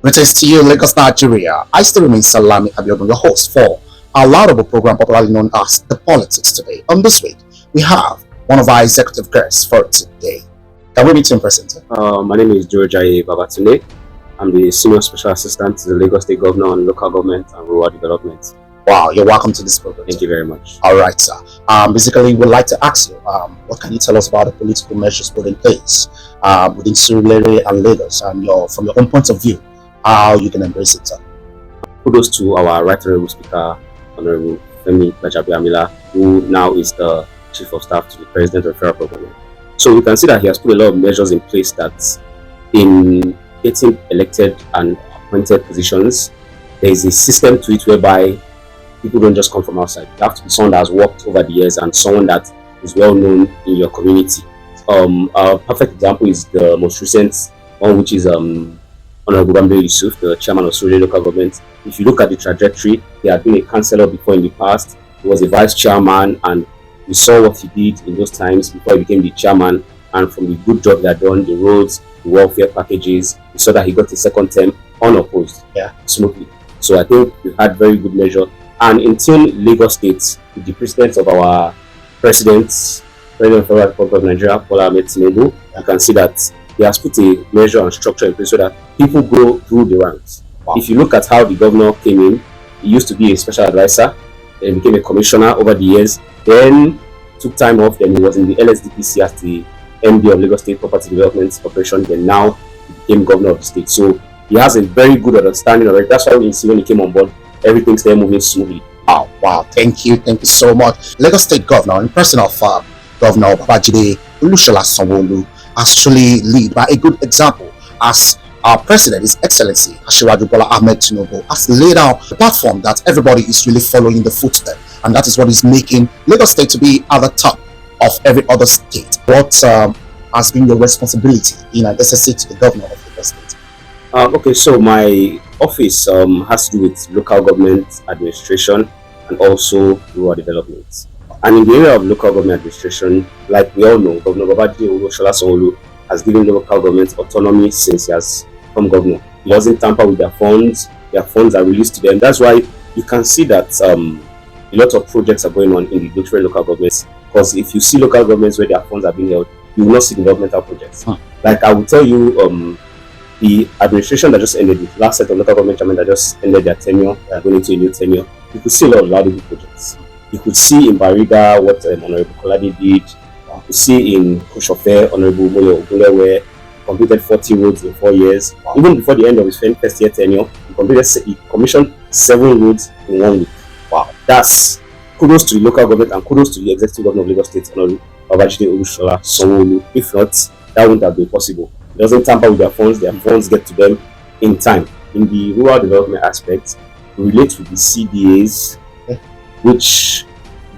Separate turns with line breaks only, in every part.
Greetings to you, Lagos, Nigeria. I still remain Salami Abiodun, your host for our laudable program popularly known as The Politics Today. On this week, we have one of our executive guests for today. Can we meet you in person, sir?
My name is George Babatunde. I'm the Senior Special Assistant to the Lagos State Governor on Local Government and Rural Development.
Wow, you're welcome to this program.
Thank you very much.
All right, sir. Basically, we'd like to ask you, what can you tell us about the political measures put in place within Surulere and Lagos, and from your own point of view, how you can embrace it, sir?
Kudos to our Right Honourable Speaker, Honourable Femi Gbajabiamila, who now is the Chief of Staff to the President of the Federal Government. So you can see that he has put a lot of measures in place that in getting elected and appointed positions, there is a system to it whereby people don't just come from outside. You have to be someone that has worked over the years and someone that is well known in your community. A perfect example is the most recent one, which is Honorable Gambe Yusuf, the chairman of Surulere Local Government. If you look at the trajectory, he had been a councillor before in the past. He was a vice chairman, and we saw what he did in those times before he became the chairman. And from the good job he had done, the roads, the welfare packages, we saw that he got a second term unopposed, smoothly. So I think we had very good measure. And until Lagos State, with the precedence of our President of the Federal Republic of Nigeria, Bola Ahmed Tinubu, you can see that he has put a measure and structure in place so that people go through the ranks. Wow. If you look at how the governor came in, he used to be a special advisor, then became a commissioner over the years, then took time off, then he was in the LSDPC as the MD of Lagos State Property Development Corporation, then now he became governor of the state. So he has a very good understanding of it. That's why when he came on board, everything started moving smoothly.
Wow, thank you so much. Lagos State Governor, in person of Governor Babajide Olusola Sanwo-Olu, has truly led by a good example, as our President, His Excellency Asiwaju Bola Ahmed Tinubu, has laid out a platform that everybody is really following the footsteps, and that is what is making Lagos State to be at the top of every other state. What has been your responsibility in an SSA to the Governor of Lagos State?
Okay, so my office has to do with local government administration and also rural development. And in the area of local government administration, like we all know, Governor Babajide Olusola Sanwo-Olu has given local government autonomy since he has become governor. He doesn't tamper with their funds are released to them. That's why you can see that a lot of projects are going on in the different local governments. Because if you see local governments where their funds are being held, you will not see developmental projects. Like I will tell you, the administration that just ended, the last set of local government chairmen that just ended their tenure, going into a new tenure, you could see a lot of laudable projects. You could see in Bariga what Honorable Kolade did. You could see in Koshofe, Honorable Moyo Ogunlewe completed 40 roads in 4 years. Even before the end of his first year tenure, he commissioned 7 roads in 1 week. Wow, that's kudos to the local government and kudos to the executive governor of Lagos State, Honorable Babajide Olusola Sanwo-Olu. If not, that wouldn't have been possible. He doesn't tamper with their funds get to them in time. In the rural development aspect, we relate with the CDAs, which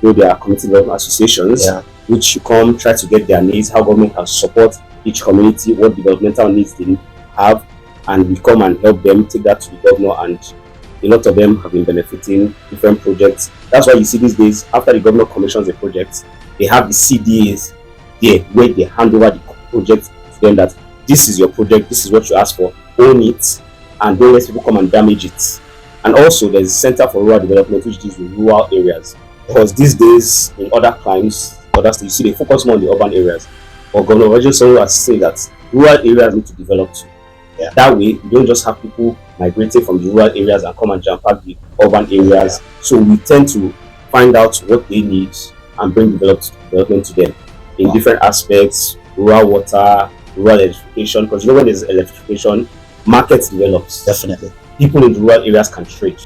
they are community development associations, which you come try to get their needs, how government can support each community, what developmental needs they have, and we come and help them take that to the governor, and a lot of them have been benefiting different projects. That's why you see these days, after the governor commissions a project, they have the CDAs there where they hand over the project to them, that this is your project, this is what you asked for, own it, and don't let people come and damage it. And also there's a Center for Rural Development which deals with rural areas, because these days in other climes, other states, you see they focus more on the urban areas. But Governor Babajide has said that rural areas need to develop too. That way you don't just have people migrating from the rural areas and come and jump pack the urban areas. So we tend to find out what they need and bring development to them in different aspects: rural water, rural electrification. Because you know, when there's electrification, markets develops.
Definitely.
People in the rural areas can trade.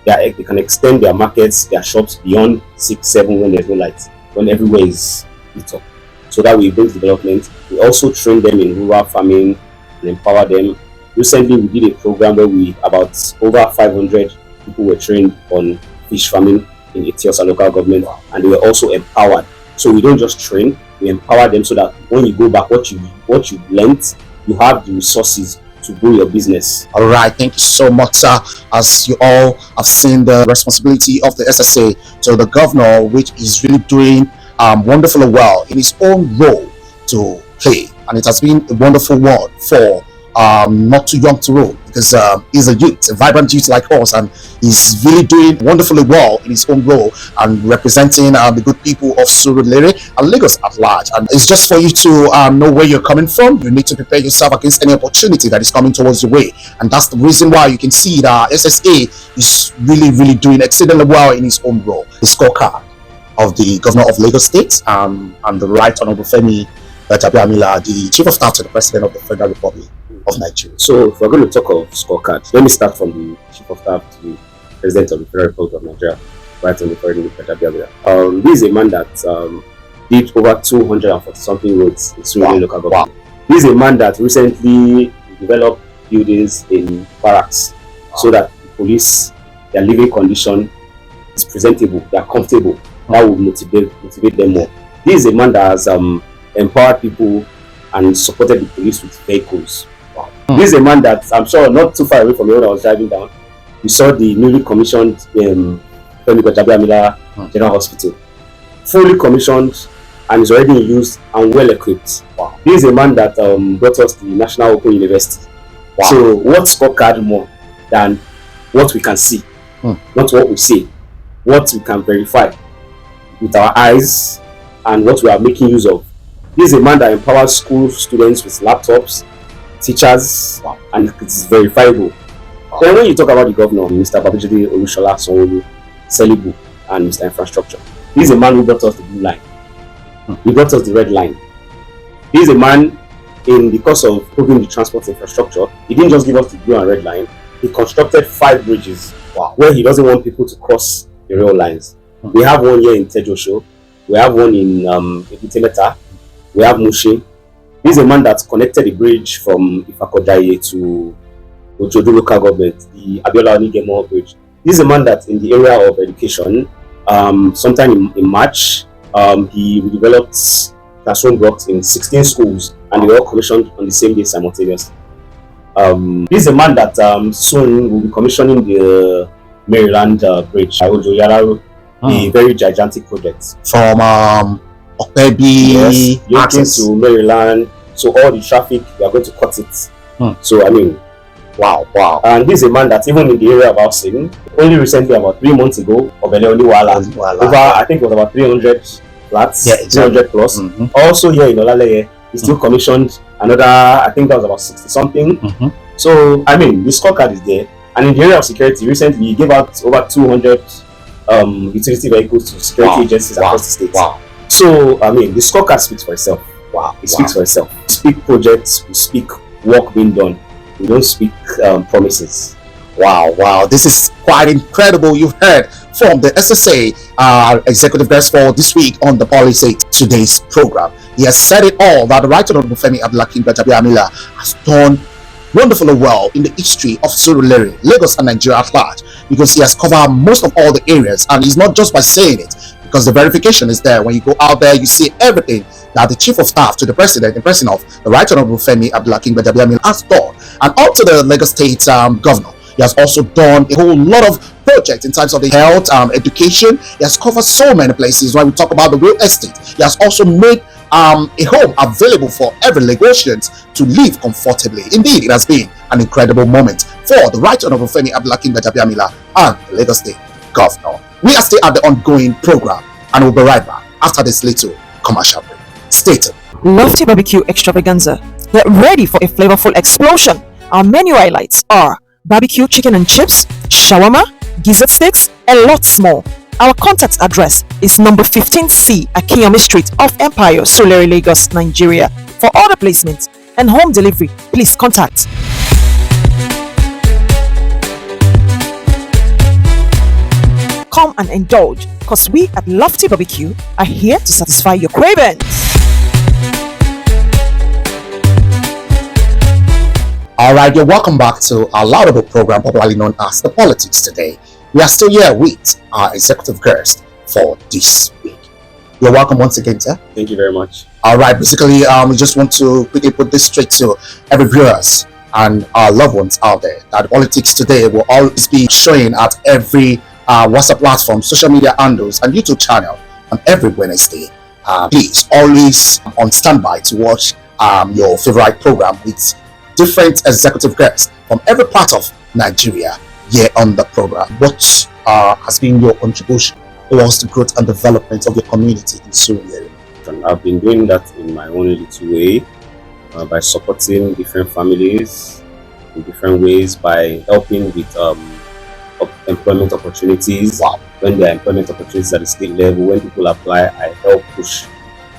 They can extend their markets, their shops beyond 6, 7 when there's no light, when everywhere is lit up. So that we bring development. We also train them in rural farming and empower them. Recently, we did a program where about over 500 people were trained on fish farming in Etiosa local government, and they were also empowered. So we don't just train, we empower them so that when you go back, what you've learned, you have the resources to grow your business.
All right, thank you so much, sir. As you all have seen, the responsibility of the SSA to the governor, which is really doing wonderfully well in his own role to play, and it has been a wonderful one for not too young to roll, because he's a youth, a vibrant youth like us, and he's really doing wonderfully well in his own role and representing the good people of Surulere and Lagos at large. And it's just for you to know where you're coming from. You need to prepare yourself against any opportunity that is coming towards your way, and that's the reason why you can see that SSA is really doing exceedingly well in his own role. The scorecard of the governor of Lagos State and the Right Honorable Femi Gbajabiamila, the Chief of Staff to the President of the Federal Republic of Nigeria.
So if we're going to talk of scorecard, let me start from the Chief of Staff to the President of the Federal Republic of Nigeria, Right Honorable Femi Gbajabiamila. This is a man that did over 240 something roads in Surulere local government. This is a man that recently developed buildings in barracks so that the police, their living condition is presentable, they are comfortable. That will motivate them more. This is a man that has empowered people and supported the police with vehicles. This is a man that, I'm sure, not too far away from me when I was driving down, we saw the newly commissioned Femi Gbajabiamila General Hospital, fully commissioned and is already in use and well equipped. This is a man that brought us the National Open University. So what scorecard more than what we can see, not what we say, what we can verify with our eyes and what we are making use of. This is a man that empowers school students with laptops, teachers, and it's verifiable. Then when you talk about the governor, Mr. Babajide Olusola Sanwo-Olu, Selibu, and Mr. Infrastructure, this is a man who brought us the blue line. He brought us the red line. This is a man, in the course of improving the transport infrastructure, he didn't just give us the blue and red line, he constructed 5 bridges where he doesn't want people to cross the rail lines. We have one here in Tejosho, we have one in Ebutemeta, we have Mushin. This is a man that connected the bridge from Ifakojaye to Ojodo local government, the Abiola Onigemo bridge. This is a man that in the area of education, sometime in March, he developed classroom blocks in 16 schools and they were all commissioned on the same day simultaneously. This is a man that soon will be commissioning the Maryland bridge, Ojo Yararu, a very gigantic project.
From Okpebi,
linking to Maryland, so all the traffic, we are going to cut it. So I mean, wow. And this is a man that even in the area of housing, only recently, about 3 months ago, Obele Oniwala, over, I think it was about 300 flats, 300 plus. Also here in Olaleye, he still commissioned another, I think that was about 60 something. So I mean, the scorecard is there. And in the area of security, recently he gave out over 200 utility vehicles to security agencies across the state. So I mean, the scorecard speaks for itself. It speaks for itself. We speak projects, we speak work being done. We don't speak promises.
Wow, this is quite incredible. You've heard from the SSA executive guest for this week on the Policy Today's program. He has said it all, that the Right Honorable Femi Gbajabiamila has done wonderfully well in the history of Surulere, Lagos and Nigeria at large, because he has covered most of all the areas, and he's not just by saying it, because the verification is there. When you go out there, you see everything that the Chief of Staff to the President, in person of the Right Honorable Femi Gbajabiamila, has done. And up to the Lagos State Governor, he has also done a whole lot of projects in terms of the health, education. He has covered so many places. When we talk about the real estate, he has also made a home available for every Lagosian to live comfortably. Indeed, it has been an incredible moment for the Right Honorable Femi Gbajabiamila and the Lagos State Governor. We are still at the ongoing program, and we'll be right back after this little commercial break. Stay tuned.
Lofty Barbecue Extravaganza. Get ready for a flavorful explosion. Our menu highlights are barbecue chicken and chips, shawarma, gizzard sticks, and lots more. Our contact address is number 15C Akinyemi Street off Empire, Surulere, Lagos, Nigeria. For order placement and home delivery, please contact come and indulge, because we at Lofty Barbecue are here to satisfy your cravings.
Alright, you're welcome back to our laudable program, popularly known as The Politics Today. We are still here with our executive guest for this week. You're welcome once again, sir.
Thank you very much.
Alright, basically, we just want to quickly put this straight to every viewers and our loved ones out there, that The Politics Today will always be showing at every WhatsApp platform, social media handles, and YouTube channel on every Wednesday. Please always on standby to watch your favorite program with different executive guests from every part of Nigeria here on the program. What has been your contribution towards the growth and development of your community in Surulere?
I've been doing that in my own little way, by supporting different families in different ways, by helping with employment opportunities.
Wow.
When there are employment opportunities at the state level, when people apply, I help push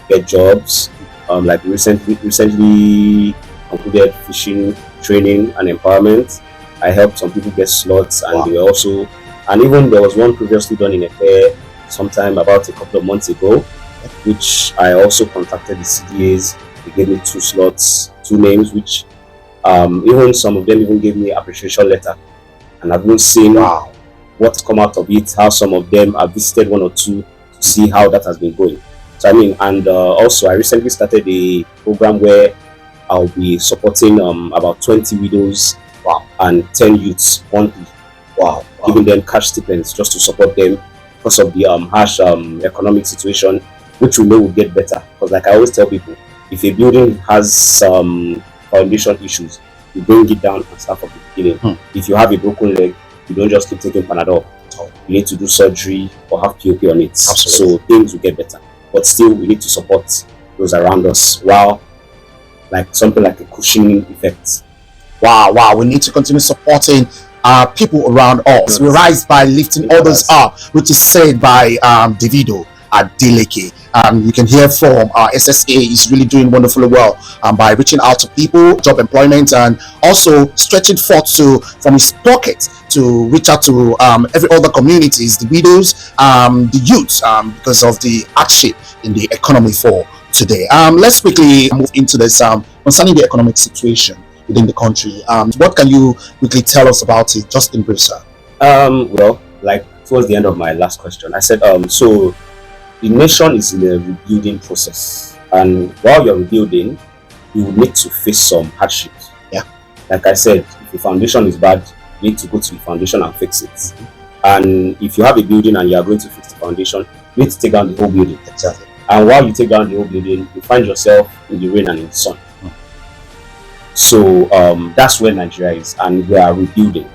get jobs. Like recently concluded fishing training and empowerment. I helped some people get slots, and
Wow.
they were also, and even there was one previously done in a fair sometime about a couple of months ago, which I also contacted the CDAs. They gave me 2 slots, 2 names, which even some of them even gave me appreciation letter, and I've even seen
Wow.
what's come out of it, how some of them have visited 1 or 2 to see how that has been going. So I mean, and also I recently started a program where I'll be supporting about 20 widows,
Wow.
and 10 youths monthly,
Wow.
giving them cash stipends just to support them because of the harsh economic situation, which we know will get better. Because like I always tell people, if a building has some foundation issues, you bring it down and start from the beginning. If you have a broken leg, you don't just keep taking Panadol. You need to do surgery or have POP on it.
Absolutely.
So things will get better. But still, we need to support those around us, while like something like a cushioning effect.
Wow. We need to continue supporting people around us. We rise by lifting others up, which is said by Davido Adeleke. You can hear from SSA is really doing wonderfully well by reaching out to people, job employment, and also stretching forth from his pocket to reach out to every other communities, the widows, the youths, because of the hardship in the economy for today. Let's quickly move into this concerning the economic situation within the country. What can you quickly tell us about it, just in brief, sir?
Well, like towards the end of my last question, I said, so the nation is in a rebuilding process, and while you're rebuilding, you will need to face some hardships.
Yeah.
Like I said, if the foundation is bad, you need to go to the foundation and fix it. And if you have a building and you are going to fix the foundation, you need to take down the whole building.
Exactly.
And while you take down the whole building, you find yourself in the rain and in the sun. So that's where Nigeria is, and we are rebuilding.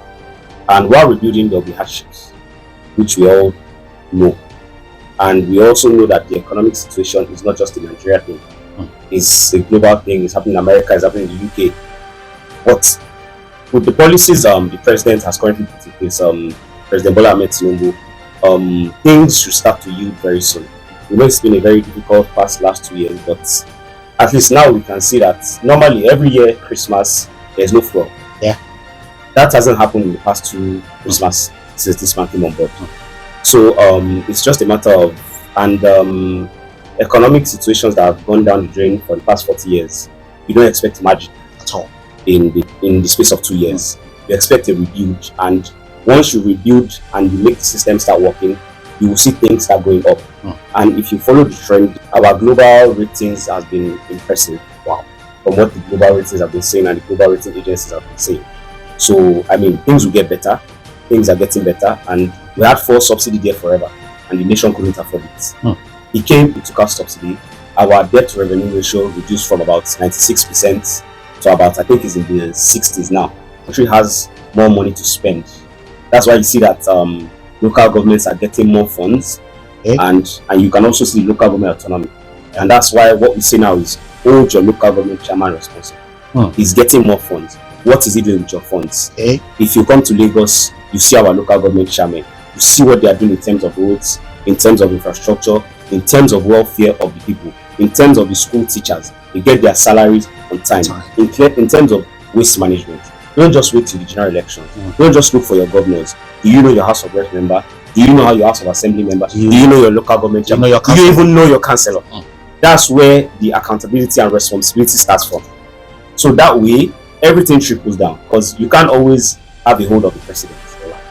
And while rebuilding, there will be hardships, which we all know. And we also know that the economic situation is not just a Nigeria thing. It's a global thing. It's happening in America, it's happening in the UK. But with the policies the president has currently put in place, President Bola Ahmed Tinubu, things should start to yield very soon. We know it's been a very difficult past last 2 years, but at least now we can see that normally every year Christmas there's no fuel.
Yeah.
That hasn't happened in the past 2 Christmas since this man came on board. So it's just a matter of, and economic situations that have gone down the drain for the past 40 years, you don't expect magic
At all.
in the space of 2 years. You expect a rebuild, and once you rebuild and you make the system start working, you will see things start going up. And if you follow the trend, our global ratings has been impressive. Wow. From what the global ratings have been saying and the global rating agencies have been saying. So I mean, things will get better. Things are getting better, and we had fuel subsidy there forever, and the nation couldn't afford it. It took out subsidy. Our debt to revenue ratio reduced from about 96% to about, I think it's in the 60s now. The country has more money to spend. That's why you see that local governments are getting more funds, and you can also see local government autonomy. And that's why what we see now is hold your local government chairman responsible. He's getting more funds. What is he doing with your funds? If you come to Lagos, you see our local government chairman. You see what they are doing in terms of roads, in terms of infrastructure, in terms of welfare of the people, in terms of the school teachers. They get their salaries on time. In terms of waste management. Don't just wait till the general elections. Don't just look for your governors. Do you know your House of Rep member? Do you know how your House of Assembly member? Do you know your local government chairman? Do you even know your councillor? That's where the accountability and responsibility starts from. So that way, everything trickles down, because you can't always have a hold of the president.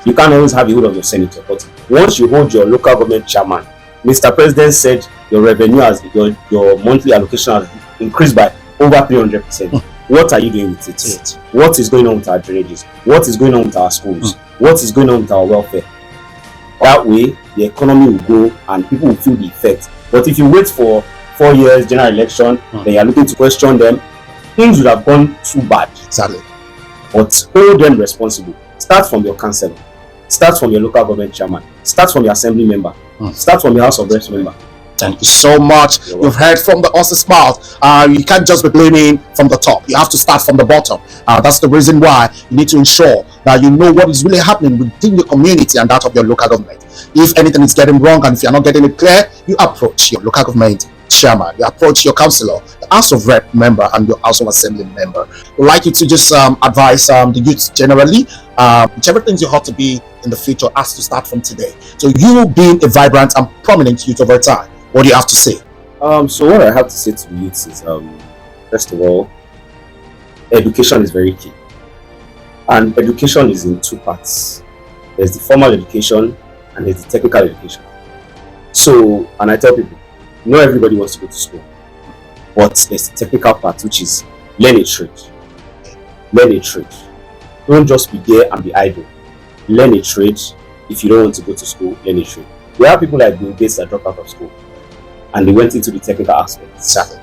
You can't always have a hold of your senator. But once you hold your local government chairman, Mr. President said your revenue your monthly allocation has increased by over 300%. What are you doing with it? What is going on with our drainages? What is going on with our schools? What is going on with our welfare? That way, the economy will go and people will feel the effect. But if you wait for 4 years, general election, then you are looking to question them, things would have gone too bad.
Exactly.
But hold them responsible. Start from your councillor. Start from your local government chairman. Start from your assembly member. Start from your House of Reps member.
Thank you so much. You've heard from the horse's mouth. You can't just be blaming from the top. You have to start from the bottom. That's the reason why you need to ensure that you know what is really happening within your community and that of your local government. If anything is getting wrong and if you're not getting it clear, you approach your local government chairman, you approach your councillor, the House of Rep member, and your House of Assembly member. We'd like you to just advise the youth generally, whichever things you ought to be in the future has to start from today. So you being a vibrant and prominent youth over time, what do you have to say?
So what I have to say to the youth is, first of all, education is very key. And education is in two parts. There's the formal education and there's the technical education. So, and I tell people, not everybody wants to go to school. But there's the technical part, which is learn a trade. Learn a trade. Don't just be there and be idle. Learn a trade. If you don't want to go to school, learn a trade. We have people like Bill Gates that dropped out of school and they went into the technical aspects.
Exactly.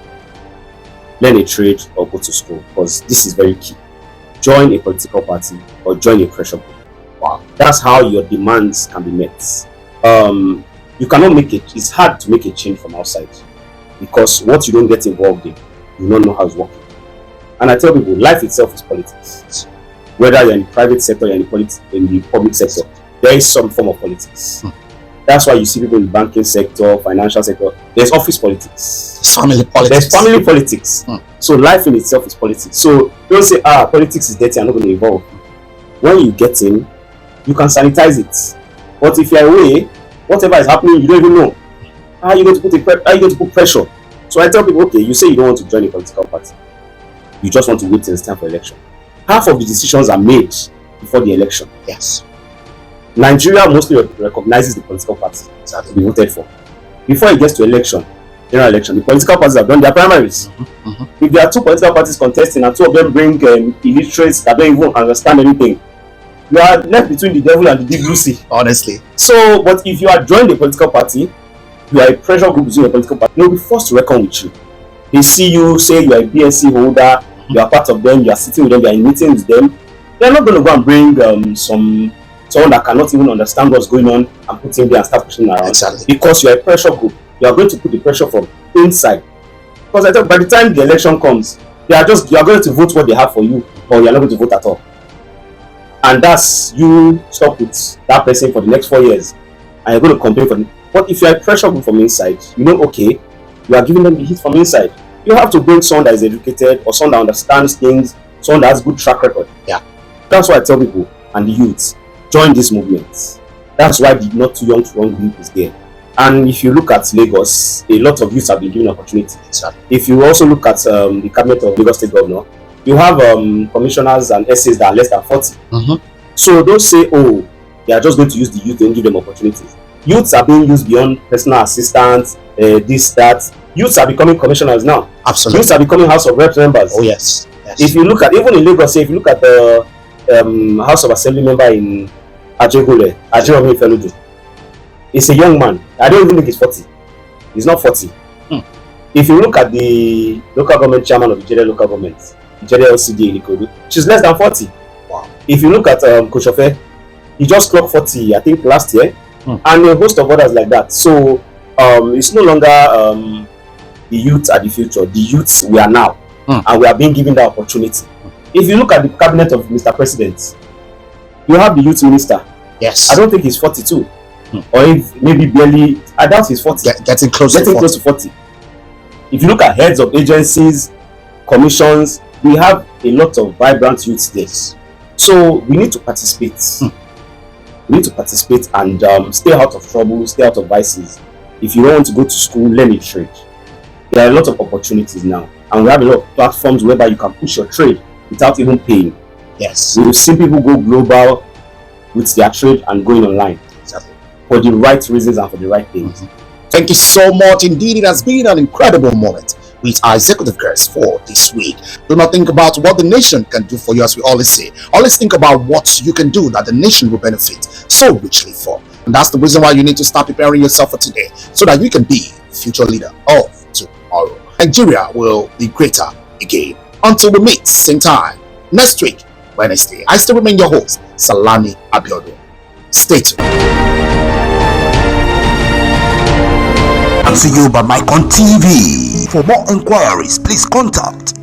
Learn a trade or go to school, because this is very key. Join a political party or join a pressure group.
Wow.
That's how your demands can be met. You cannot make it. It's hard to make a change from outside, because what you don't get involved in, you don't know how it's working. And I tell people, life itself is politics. Whether you're in the private sector or you're in the public sector, there is some form of politics. That's why you see people in the banking sector, financial sector. There's office politics.
It's family politics.
There's family politics. So life in itself is politics. So don't say, politics is dirty, I'm not going to involve. When you get in, you can sanitize it. But if you're away, whatever is happening, you don't even know. How are you going to put pressure? So I tell people, okay, you say you don't want to join a political party. You just want to wait till it's time for election. Half of the decisions are made before the election.
Yes.
Nigeria mostly recognizes the political party to be voted for. Before it gets to election, general election, the political parties have done their primaries. If there are two political parties contesting and two of them bring illiterates that don't even understand anything, you are left between the devil and the deep blue sea.
Honestly.
So, but if you are joined a political party, you are a pressure group between a political party, they will be forced to reckon with you. They see you, say you are a BSc holder, you are part of them, you are sitting with them, you are in meetings with them. They are not going to go and bring someone that cannot even understand what's going on and put him there and start pushing around.
Exactly.
Because you are a pressure group, you are going to put the pressure from inside. Because I think by the time the election comes, you are going to vote what they have for you, or you are not going to vote at all. And that's you stuck with that person for the next 4 years, and you're going to complain for them. But if you're a pressure group from inside, you know, okay, you are giving them the heat from inside. You have to bring someone that is educated or someone that understands things, someone that has good track record.
Yeah.
That's why I tell people and the youths, join this movement. That's why the Not Too Young to Run group is there. And if you look at Lagos, a lot of youths have been given opportunities.
Exactly.
If you also look at the cabinet of Lagos State Governor, you have commissioners and SAs that are less than 40. So don't say, oh, they are just going to use the youth and give them opportunities. Youths are being used beyond personal assistants, this, that. Youths are becoming commissioners now.
Absolutely.
Youths are becoming House of Reps members.
Oh, yes.
If you look at, even in Lagos, if you look at the House of Assembly member in Ajegule, Ajeromi Feludu, he's a young man. I don't even think he's 40. He's not 40. If you look at the local government chairman of the Ijede local government, Ijede LCD in Ikodu, she's less than 40.
Wow.
If you look at Koshofe, he just clocked 40, I think, last year, and a host of others like that. So it's no longer the youth are the future. The youths we are now, and we are being given that opportunity. If you look at the cabinet of Mr. President, you have the youth minister.
Yes.
I don't think he's 42, or if maybe barely. I doubt he's 40.
Getting close
to 40. If you look at heads of agencies, commissions, we have a lot of vibrant youths there. So we need to participate. We need to participate and stay out of trouble, stay out of vices. If you don't want to go to school, learn a trade. There are a lot of opportunities now, and we have a lot of platforms whereby you can push your trade without even paying.
Yes.
We've seen people go global with their trade and going online.
Exactly.
For the right reasons and for the right things.
Thank you so much. Indeed, it has been an incredible moment with our executive guests for this week. Do not think about what the nation can do for you, as we always say. Always think about what you can do that the nation will benefit so richly from. And that's the reason why you need to start preparing yourself for today, so that you can be the future leader of tomorrow. Nigeria will be greater again. Until we meet same time next week, Wednesday, I still remain your host, Salami Abiodun. Stay tuned.
To you by Mycon TV. For more inquiries, please contact